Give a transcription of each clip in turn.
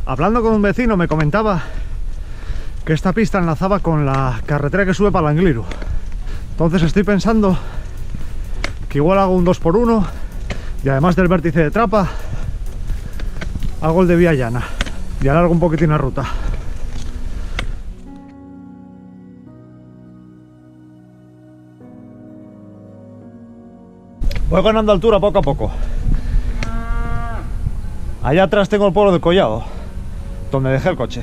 Hablando con un vecino me comentaba que esta pista enlazaba con la carretera que sube para el Angliru. Entonces estoy pensando que igual hago un 2x1 y además del vértice de Trapa hago el de vía llana y alargo un poquitín la ruta. Voy ganando altura poco a poco. Allá atrás tengo el pueblo de Collado, donde dejé el coche.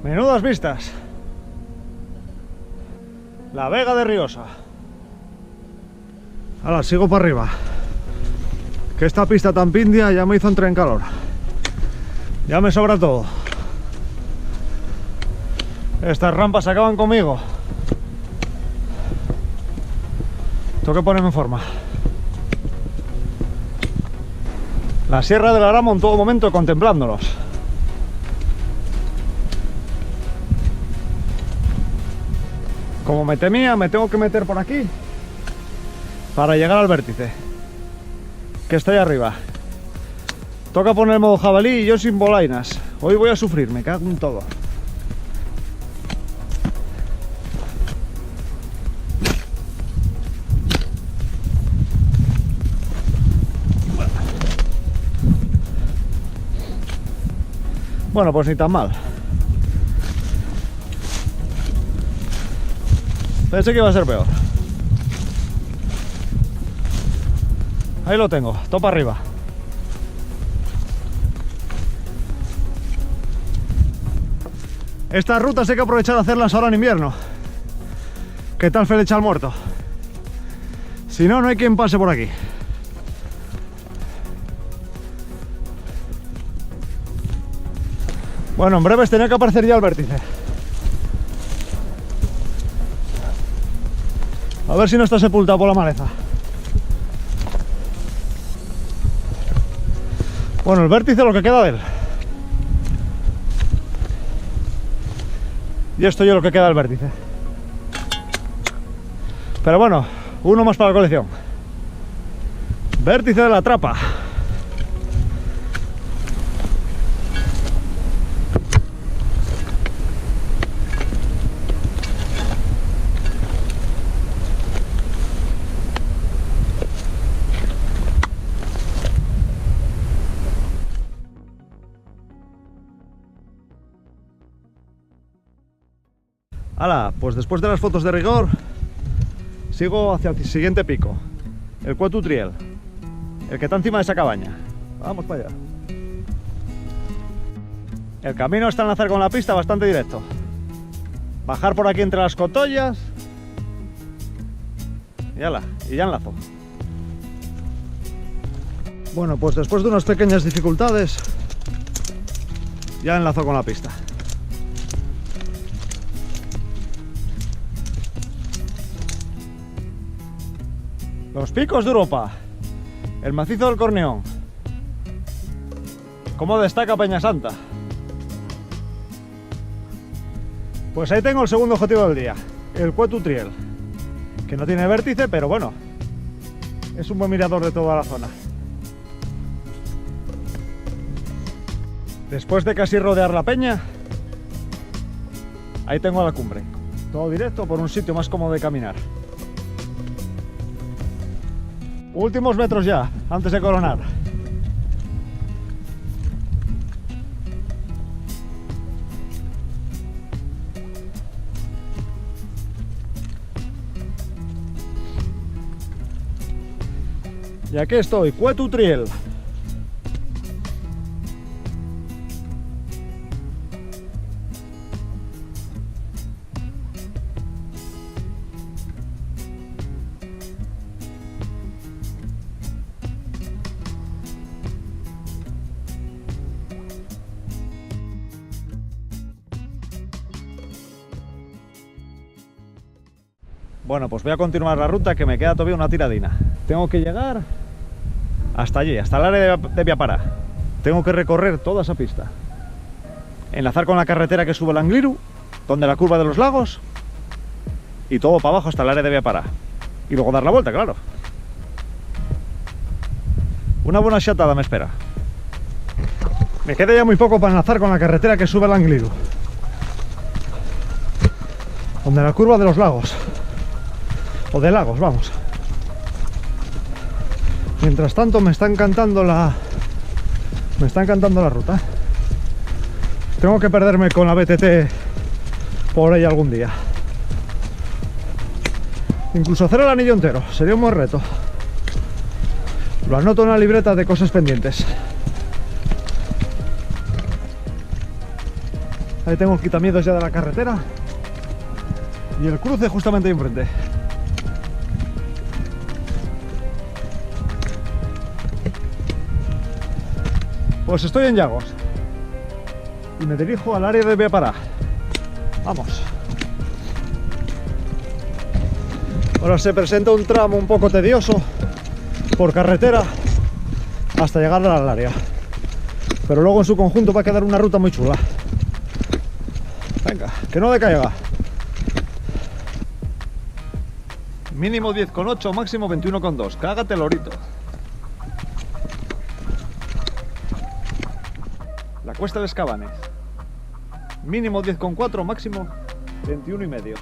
Menudas vistas. La Vega de Riosa. Ahora sigo para arriba. Que esta pista tan pindia ya me hizo entrar en calor. Ya me sobra todo. Estas rampas acaban conmigo. Tengo que ponerme en forma. La Sierra del Aramo en todo momento contemplándolos. Como me temía, me tengo que meter por aquí para llegar al vértice, que está ahí arriba. Toca poner el modo jabalí y yo sin bolainas. Hoy voy a sufrir, me cago en todo. Bueno, pues ni tan mal. Pensé que iba a ser peor. Ahí lo tengo, topa arriba. Estas rutas hay que aprovechar de hacerlas ahora en invierno. ¿Qué tal Felecha al muerto? Si no, no hay quien pase por aquí. Bueno, en breves tenía que aparecer ya el vértice. A ver si no está sepultado por la maleza. Bueno, el vértice lo que queda de él. Y esto yo lo que queda del vértice. Pero bueno, uno más para la colección. Vértice de la Trapa. Hala, pues después de las fotos de rigor, sigo hacia el siguiente pico, el Cuetu Triel, el que está encima de esa cabaña. Vamos para allá. El camino está enlazar con la pista bastante directo. Bajar por aquí entre las cotollas y hala, y ya enlazo. Bueno, pues después de unas pequeñas dificultades, ya enlazo con la pista. Los picos de Europa, el macizo del Corneón. ¿Cómo destaca Peñasanta? Pues ahí tengo el segundo objetivo del día, el Cuetu Triel, que no tiene vértice, pero bueno, es un buen mirador de toda la zona. Después de casi rodear la peña, ahí tengo la cumbre, todo directo por un sitio más cómodo de caminar. Últimos metros ya, antes de coronar. Y aquí estoy, Cuetu Triel. Bueno, pues voy a continuar la ruta, que me queda todavía una tiradina. Tengo que llegar hasta allí, hasta el área de Viapará. Tengo que recorrer toda esa pista. Enlazar con la carretera que sube al Angliru, donde la curva de los lagos, y todo para abajo hasta el área de Viapará. Y luego dar la vuelta, claro. Una buena chatada me espera. Me queda ya muy poco para enlazar con la carretera que sube al Angliru, donde la curva de los lagos, o de lagos, vamos. Mientras tanto me está encantando la ruta. Tengo que perderme con la BTT por ahí algún día. Incluso hacer el anillo entero sería un buen reto. Lo anoto en la libreta de cosas pendientes. Ahí tengo el quitamiedos ya de la carretera y el cruce justamente ahí enfrente. Pues estoy en Llagos y me dirijo al área de Viaparà. Vamos. Ahora se presenta un tramo un poco tedioso por carretera hasta llegar al área, pero luego en su conjunto va a quedar una ruta muy chula. Venga, que no decaiga. Mínimo 10,8, máximo 21,2. Cágate lorito. La cuesta de Escabanes. Mínimo 10,4, máximo 21,5.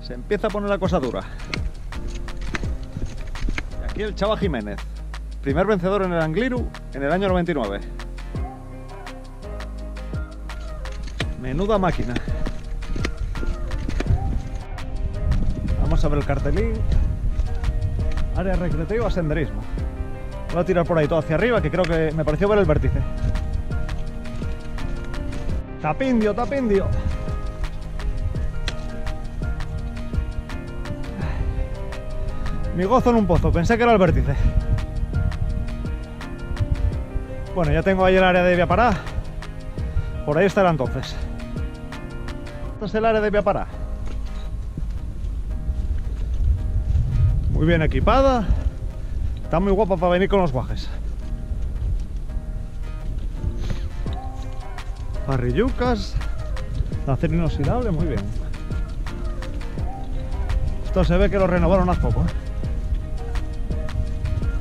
Se empieza a poner la cosa dura. Y aquí el Chava Jiménez, primer vencedor en el Angliru en el año 99. Menuda máquina. Vamos a ver el cartelín. Área recreativa, senderismo. Voy a tirar por ahí todo hacia arriba, que creo que me pareció ver el vértice. Tapindio, tapindio. Mi gozo en un pozo, pensé que era el vértice. Bueno, ya tengo ahí el área de Viaparà. Por ahí estará entonces. Esta es el área de Viaparà. Muy bien equipada. Está muy guapa para venir con los guajes. Parrillucas. Acero inoxidable, muy bien. Esto se ve que lo renovaron hace poco, ¿eh?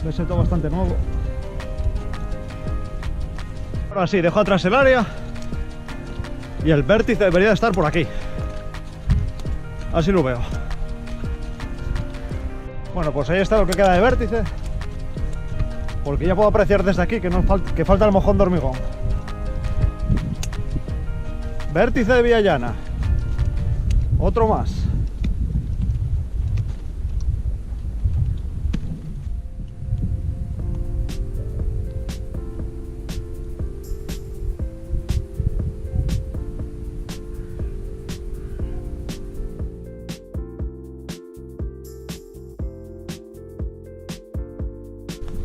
Es todo bastante nuevo. Ahora sí, dejo atrás el área. Y el vértice debería de estar por aquí. Así lo veo. Bueno, pues ahí está lo que queda de vértice. Porque ya puedo apreciar desde aquí que, que falta el mojón de hormigón. Vértice de Villallana. Otro más.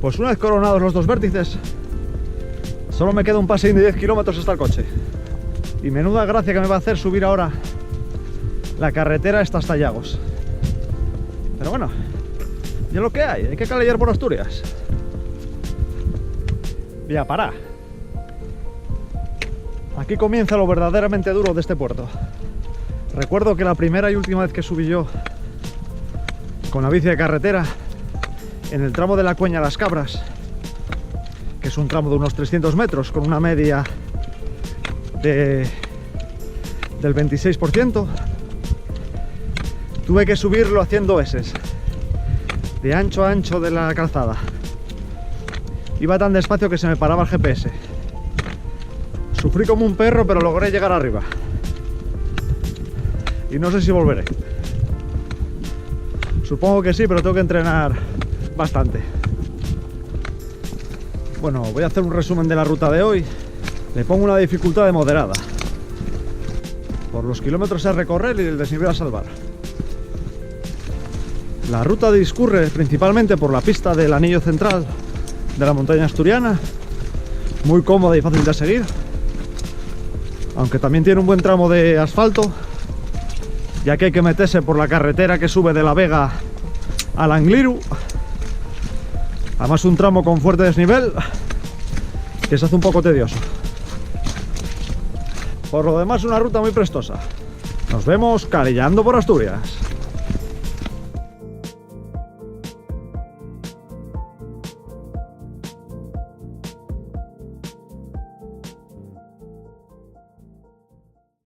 Pues una vez coronados los dos vértices, solo me queda un paseín de 10 kilómetros hasta el coche. Y menuda gracia que me va a hacer subir ahora la carretera hasta Llagos. Pero bueno, ya lo que hay que calellar por Asturias. Viaparà. Aquí comienza lo verdaderamente duro de este puerto. Recuerdo que la primera y última vez que subí yo con la bici de carretera, en el tramo de la Cueña Las Cabras, que es un tramo de unos 300 metros con una media del 26%, tuve que subirlo haciendo eses de ancho a ancho de la calzada. Iba tan despacio que se me paraba el GPS. Sufrí como un perro, pero logré llegar arriba. Y no sé si volveré. Supongo que sí, pero tengo que entrenar bastante. Bueno, voy a hacer un resumen de la ruta de hoy. Le pongo una dificultad de moderada por los kilómetros a recorrer y el desnivel a salvar. La ruta discurre principalmente por la pista del anillo central de la montaña asturiana, muy cómoda y fácil de seguir, aunque también tiene un buen tramo de asfalto, ya que hay que meterse por la carretera que sube de La Vega al Angliru. Además un tramo con fuerte desnivel que se hace un poco tedioso. Por lo demás una ruta muy prestosa. Nos vemos calellando por Asturias.